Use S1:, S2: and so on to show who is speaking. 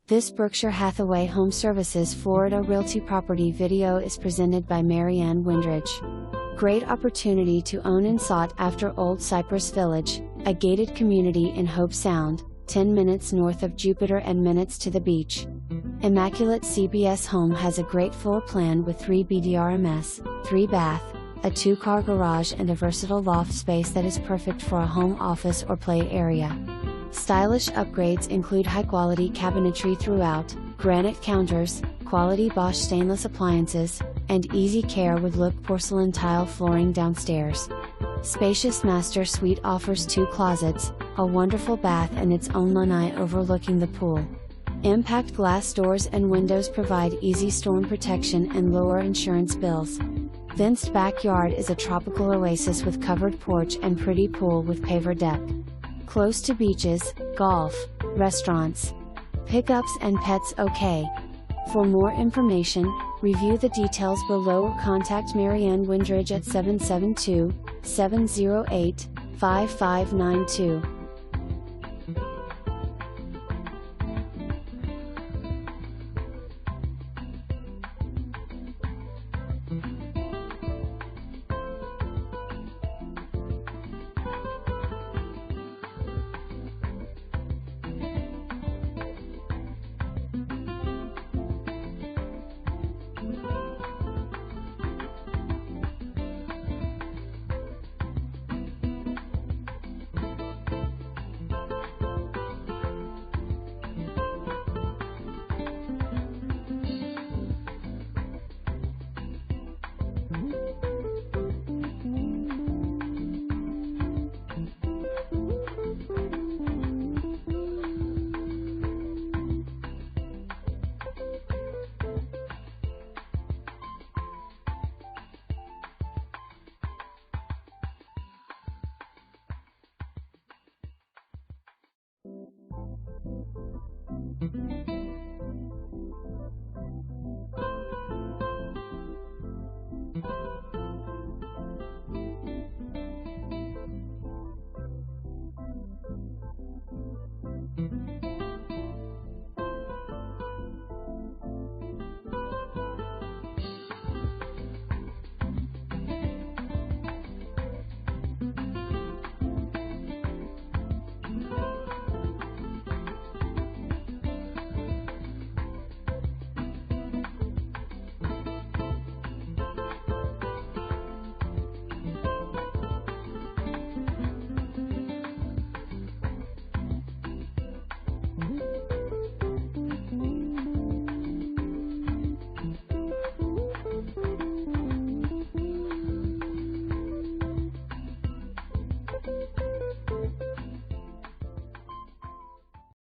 S1: This Berkshire Hathaway HomeServices Florida Realty property video is presented by Marianne Windridge. Great opportunity to own in sought after Old Cypress Village, a gated community in Hobe Sound, 10 minutes north of Jupiter and minutes to the beach. Immaculate CBS home has a great floor plan with 3 bdrms, 3 bath, a 2-car garage and a versatile loft space that is perfect for a home office or play area. Stylish upgrades include high-quality cabinetry throughout, granite counters, quality Bosch stainless appliances, and easy care with look porcelain tile flooring downstairs. Spacious master suite offers 2 closets, a wonderful bath and its own lanai overlooking the pool. Impact glass doors and windows provide easy storm protection and lower insurance bills. Fenced backyard is a tropical oasis with covered porch and pretty pool with paver deck. Close to beaches, golf, restaurants, pickups and pets okay. For more information, review the details below or contact Marianne Windridge at 772-708-5592.